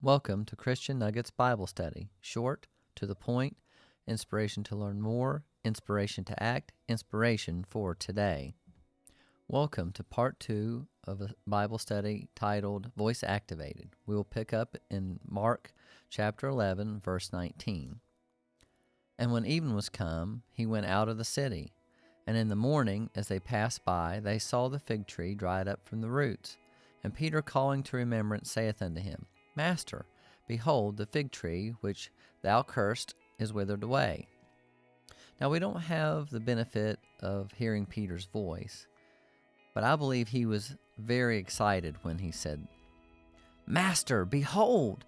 Welcome to Christian Nuggets Bible Study. Short, to the point, inspiration to learn more, inspiration to act, inspiration for today. Welcome to part 2 of a Bible study titled Voice Activated. We will pick up in Mark chapter 11, verse 19. And when even was come, he went out of the city. And in the morning, as they passed by, they saw the fig tree dried up from the roots. And Peter, calling to remembrance, saith unto him, Master, behold, the fig tree which thou cursed is withered away. Now, we don't have the benefit of hearing Peter's voice, but I believe he was very excited when he said, Master, behold,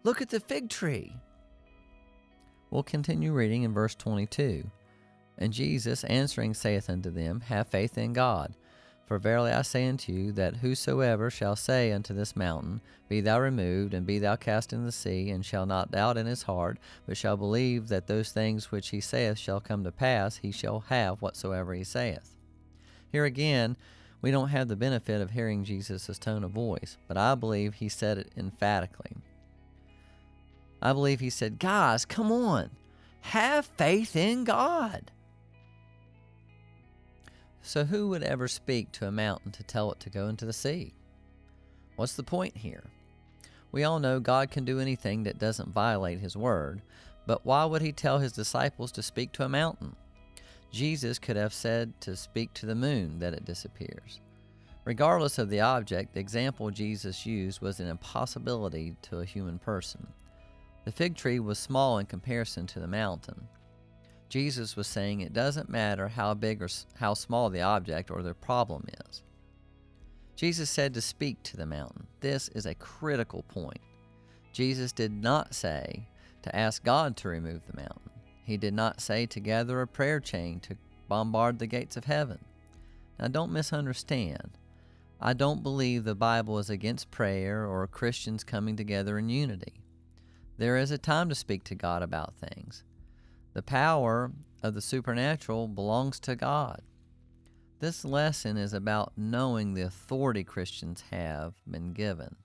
look at the fig tree. We'll continue reading in verse 22. And Jesus answering saith unto them, Have faith in God. For verily I say unto you, that whosoever shall say unto this mountain, Be thou removed, and be thou cast into the sea, and shall not doubt in his heart, but shall believe that those things which he saith shall come to pass, he shall have whatsoever he saith. Here again, we don't have the benefit of hearing Jesus' tone of voice, but I believe he said it emphatically. I believe he said, Guys, come on, have faith in God. So who would ever speak to a mountain to tell it to go into the sea? What's the point here? We all know God can do anything that doesn't violate his word, but why would he tell his disciples to speak to a mountain? Jesus could have said to speak to the moon that it disappears. Regardless of the object, the example Jesus used was an impossibility to a human person. The fig tree was small in comparison to the mountain. Jesus was saying it doesn't matter how big or how small the object or the problem is. Jesus said to speak to the mountain. This is a critical point. Jesus did not say to ask God to remove the mountain. He did not say to gather a prayer chain to bombard the gates of heaven. Now, don't misunderstand. I don't believe the Bible is against prayer or Christians coming together in unity. There is a time to speak to God about things. The power of the supernatural belongs to God. This lesson is about knowing the authority Christians have been given.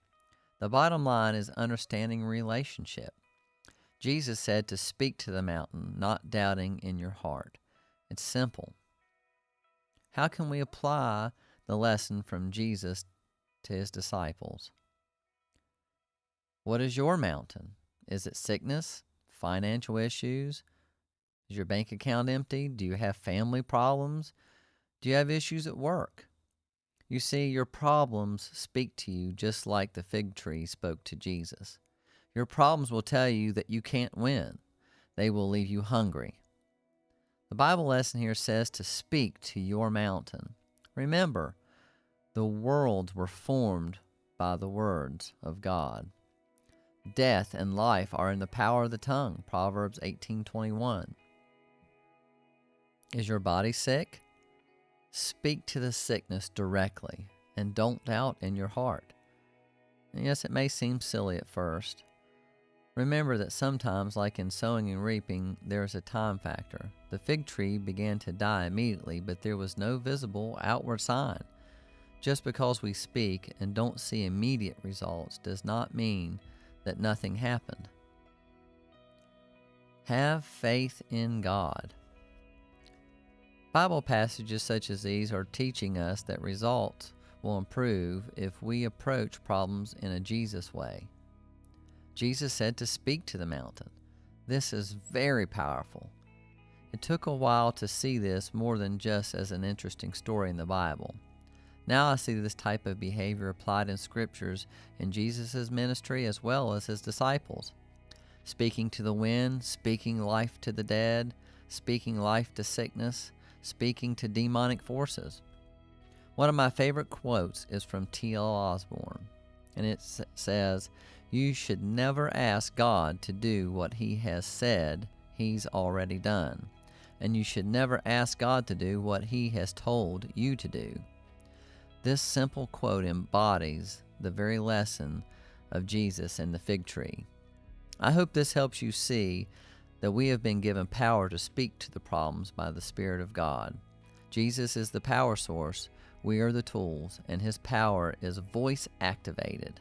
The bottom line is understanding relationship. Jesus said to speak to the mountain, not doubting in your heart. It's simple. How can we apply the lesson from Jesus to his disciples? What is your mountain? Is it sickness, financial issues? Is your bank account empty? Do you have family problems? Do you have issues at work? You see, your problems speak to you just like the fig tree spoke to Jesus. Your problems will tell you that you can't win. They will leave you hungry. The Bible lesson here says to speak to your mountain. Remember, the worlds were formed by the words of God. Death and life are in the power of the tongue, Proverbs 18:21. Is your body sick? Speak to the sickness directly and don't doubt in your heart. And yes, it may seem silly at first. Remember that sometimes, like in sowing and reaping, there is a time factor. The fig tree began to die immediately, but there was no visible outward sign. Just because we speak and don't see immediate results does not mean that nothing happened. Have faith in God. Bible passages such as these are teaching us that results will improve if we approach problems in a Jesus way. Jesus said to speak to the mountain. This is very powerful. It took a while to see this more than just as an interesting story in the Bible. Now I see this type of behavior applied in scriptures in Jesus' ministry as well as his disciples. Speaking to the wind, speaking life to the dead, speaking life to sickness, speaking to demonic forces. One of my favorite quotes is from T.L. Osborne, and it says, You should never ask God to do what he has said he's already done, and you should never ask God to do what he has told you to do. This simple quote embodies the very lesson of Jesus and the fig tree. I hope this helps you see that we have been given power to speak to the problems by the Spirit of God. Jesus is the power source, we are the tools, and his power is voice activated.